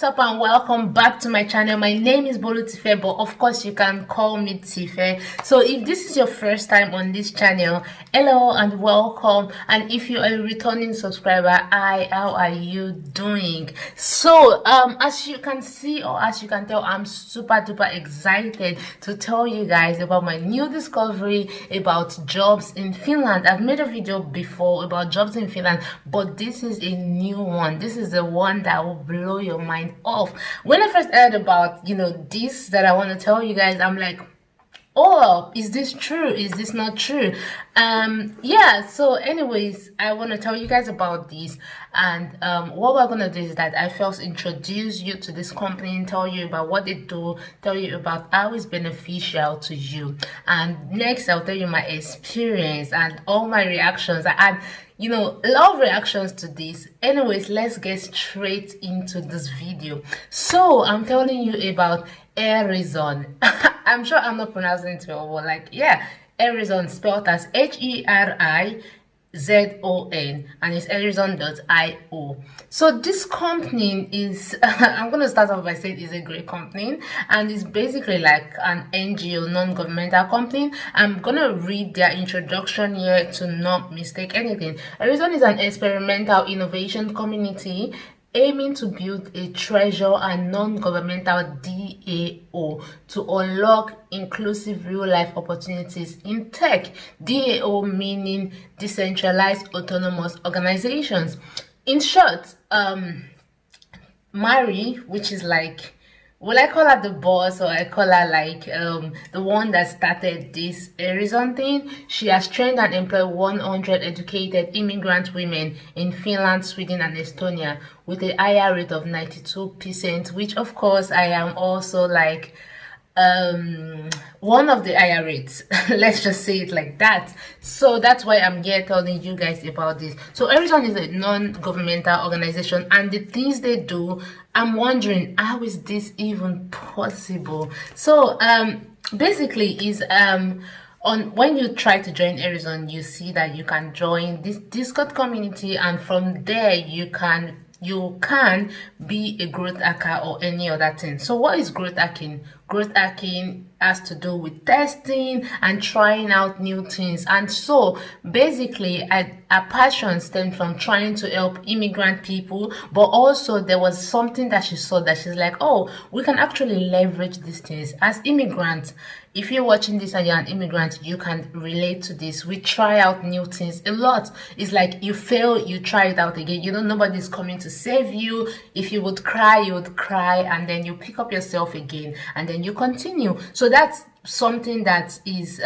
up and welcome back to my channel. My name is Boluwatife, but of course you can call me Tife. So if this is your first time on this channel, hello and welcome. And if you are a returning subscriber, how are you doing? So as you can see, or as you can tell, I'm super duper excited to tell you guys about my new discovery about jobs in Finland. I've made a video before about jobs in Finland, but this is a new one. This is the one that will blow your mind off. When I first heard about this that I want to tell you guys, I'm like, oh, is this true? Is this not true? Yeah, so anyways, I want to tell you guys about this. And what we're gonna do is that I first introduce you to this company, tell you about what they do, tell you about how it's beneficial to you, and next I'll tell you my experience and all my reactions. And a lot of reactions to this. Anyways, let's get straight into this video. So I'm telling you about Herizon. I'm sure I'm not pronouncing it well, but Herizon, spelled as Herizon, and it's Herizon.io. So this company is I'm gonna start off by saying it's a great company, and it's basically like an NGO, non-governmental company. I'm gonna read their introduction here to not mistake anything. Herizon is an experimental innovation community aiming to build a treasure and non-governmental DAO to unlock inclusive real-life opportunities in tech. DAO meaning decentralized autonomous organizations. In short, Mari, which is like, will I call her the boss, or I call her like the one that started this Herizon thing? She has trained and employed 100 educated immigrant women in Finland, Sweden, and Estonia with a higher rate of 92%, which of course I am also like one of the higher rates. Let's just say it like that. So that's why I'm here telling you guys about this. So Herizon is a non-governmental organization, and the things they do, I'm wondering, how is this even possible? So basically is on when you try to join Herizon, you see that you can join this Discord community, and from there you can be a growth hacker or any other thing. So what is growth hacking? Growth hacking has to do with testing and trying out new things. And so basically a passion stemmed from trying to help immigrant people, but also there was something that she saw that she's like, oh, we can actually leverage these things as immigrants. If you're watching this and you're an immigrant, you can relate to this. We try out new things a lot. It's like you fail, you try it out again. Nobody's coming to save you. If you would cry, you would cry, and then you pick up yourself again, and then you continue. So that's something that is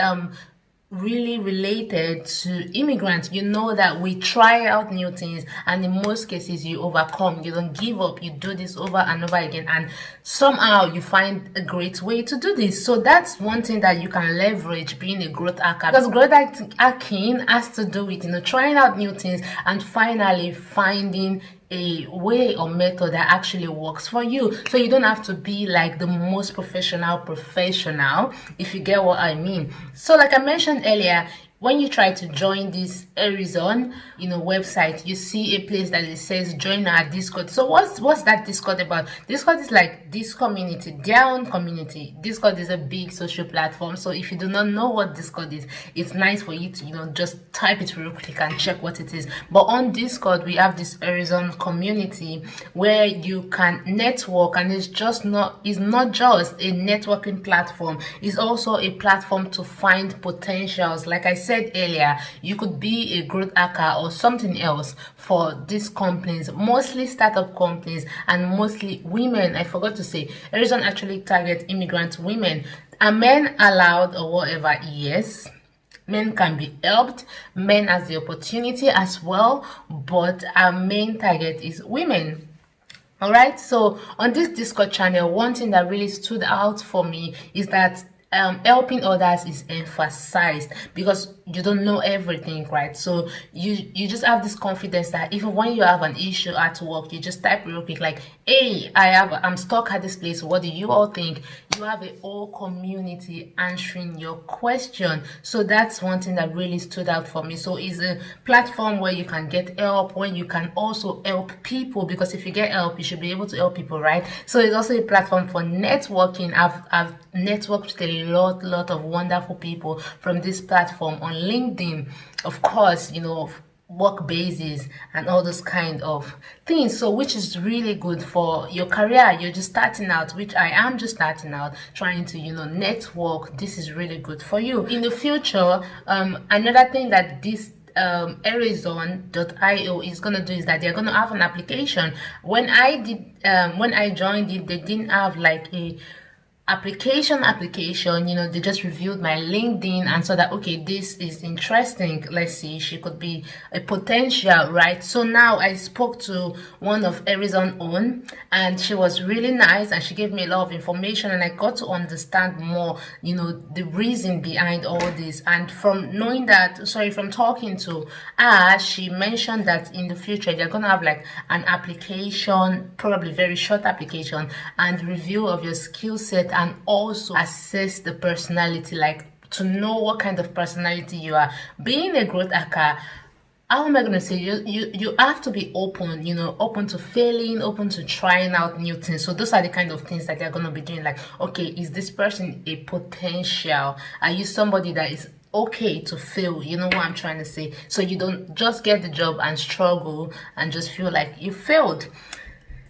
really related to immigrants. That we try out new things, and in most cases you overcome. You don't give up. You do this over and over again, and somehow you find a great way to do this. So that's one thing that you can leverage being a growth hacker, because growth hacking has to do with trying out new things and finally finding a way or method that actually works for you. So you don't have to be like the most professional, if you get what I mean. So like I mentioned earlier, when you try to join this Herizon website, you see a place that it says join our Discord. So what's that Discord about? Discord is like this community, their own community. Discord is a big social platform. So if you do not know what Discord is, it's nice for you to just type it real quick and check what it is. But on Discord, we have this Herizon community where you can network, and it's not just a networking platform. It's also a platform to find potentials. Like I said earlier, you could be a growth hacker or something else for these companies, mostly startup companies and mostly women. I forgot to say, Herizon actually targets immigrant women. Are men allowed or whatever? Yes, men can be helped. Men has the opportunity as well, but our main target is women. All right, so on this Discord channel, one thing that really stood out for me is that helping others is emphasized, because you don't know everything, right? So you just have this confidence that even when you have an issue at work, you just type real quick like, hey, I'm stuck at this place, what do you all think? You have a whole community answering your question. So that's one thing that really stood out for me. So it's a platform where you can get help, where you can also help people, because if you get help, you should be able to help people, right? So it's also a platform for networking. I've networked with a lot of wonderful people from this platform on LinkedIn, of course, work basis and all those kind of things. So which is really good for your career. You're just starting out, which I am just starting out, trying to network. This is really good for you in the future. Another thing that this Horizon.io is gonna do is that they're gonna have an application. When I joined it, they didn't have like a application, they just reviewed my LinkedIn and saw that, okay, this is interesting, let's see, she could be a potential, right? So now I spoke to one of Arizona own, and she was really nice, and she gave me a lot of information, and I got to understand more, the reason behind all this. And from talking to her, she mentioned that in the future they're gonna have like an application, probably very short application, and review of your skill set, and also assess the personality, like to know what kind of personality you are. Being a growth hacker, how am I gonna say, you have to be open, open to failing, open to trying out new things. So those are the kind of things that they're gonna be doing. Like, okay, is this person a potential? Are you somebody that is okay to fail? You know what I'm trying to say? So you don't just get the job and struggle and just feel like you failed.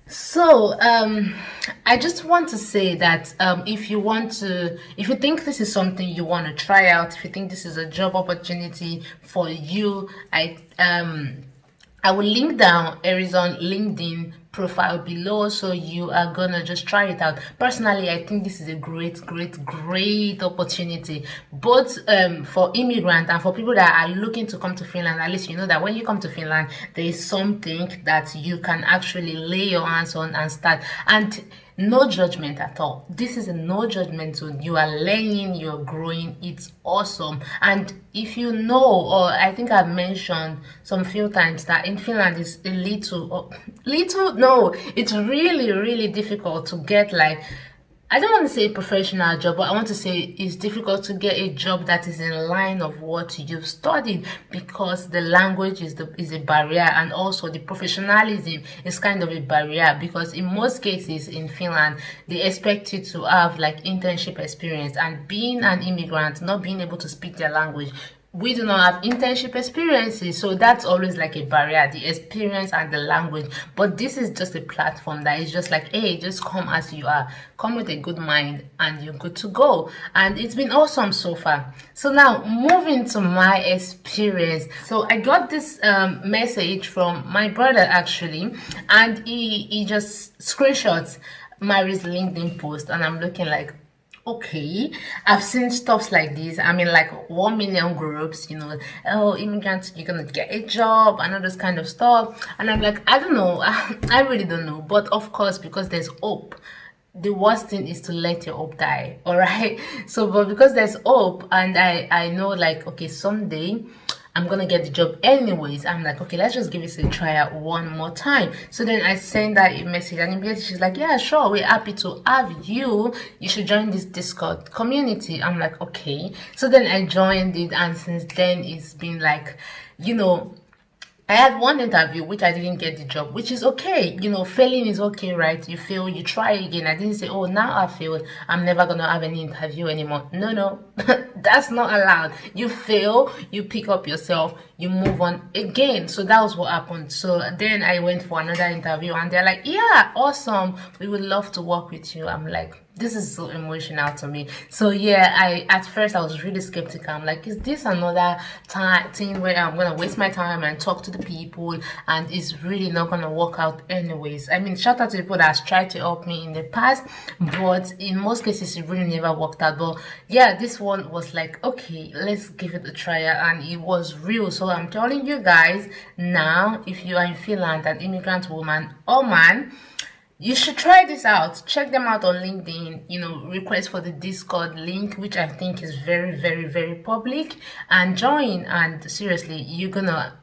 So I just want to say that if you think this is something you want to try out, if you think this is a job opportunity for you, I will link down Arizona LinkedIn profile below, so you are gonna just try it out. Personally, I think this is a great opportunity, both for immigrants and for people that are looking to come to Finland. At least you know that when you come to Finland, there is something that you can actually lay your hands on and start. And no judgment at all. This is a no judgment zone. You are learning, you're growing. It's awesome. And if you know, or I think I've mentioned some few times that in Finland it's a it's really difficult to get, like, I don't want to say professional job, but I want to say it's difficult to get a job that is in line of what you've studied, because the language is a barrier, and also the professionalism is kind of a barrier, because in most cases in Finland they expect you to have like internship experience, and being an immigrant, not being able to speak their language, we do not have internship experiences, so that's always like a barrier, the experience and the language. But this is just a platform that is just like, hey, just come as you are, come with a good mind, and you're good to go. And it's been awesome so far. So now moving to my experience. So I got this message from my brother actually, and he just screenshots Mary's LinkedIn post, and I'm looking like, okay, I've seen stuff like this. I mean, like 1 million groups, oh, immigrants, you're gonna get a job and all this kind of stuff. And I'm like, I don't know, I really don't know. But of course, because there's hope, the worst thing is to let your hope die. All right. So, but because there's hope, and I know, like, okay, someday I'm gonna get the job anyways, I'm like, okay, let's just give it a try out one more time. So then I send her a message, and immediately she's like, yeah, sure, we're happy to have you. You should join this Discord community. I'm like, okay. So then I joined it, and since then it's been like, I had one interview which I didn't get the job, which is okay. Failing is okay, right? You fail, you try again. I didn't say, oh, now I failed, I'm never gonna have any interview anymore. No, that's not allowed. You fail, you pick up yourself, you move on again. So that was what happened. So then I went for another interview, and they're like, yeah, awesome, we would love to work with you. I'm like, this is so emotional to me. So yeah, at first I was really skeptical. I'm like, is this another thing where I'm gonna waste my time and talk to the people, and it's really not gonna work out anyways? I mean, shout out to people that has tried to help me in the past, but in most cases it really never worked out. But yeah, this one was like, okay, let's give it a try, and it was real. So I'm telling you guys now, if you are in Finland, an immigrant woman or man, you should try this out. Check them out on LinkedIn. You know, request for the Discord link, which I think is very, very, very public, and join. And seriously, you're gonna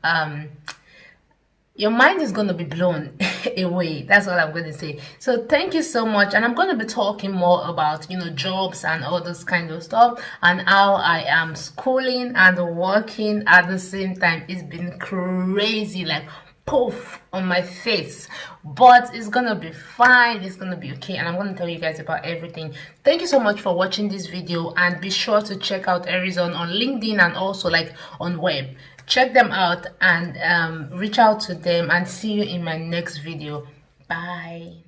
your mind is going to be blown away. That's all I'm going to say. So thank you so much, and I'm going to be talking more about, you know, jobs and all this kind of stuff, and how I am schooling and working at the same time. It's been crazy, like poof on my face, but it's gonna be fine. It's gonna be okay, and I'm gonna tell you guys about everything. Thank you so much for watching this video, and be sure to check out Arizona on LinkedIn and also like on web. Check them out and reach out to them, and see you in my next video. Bye.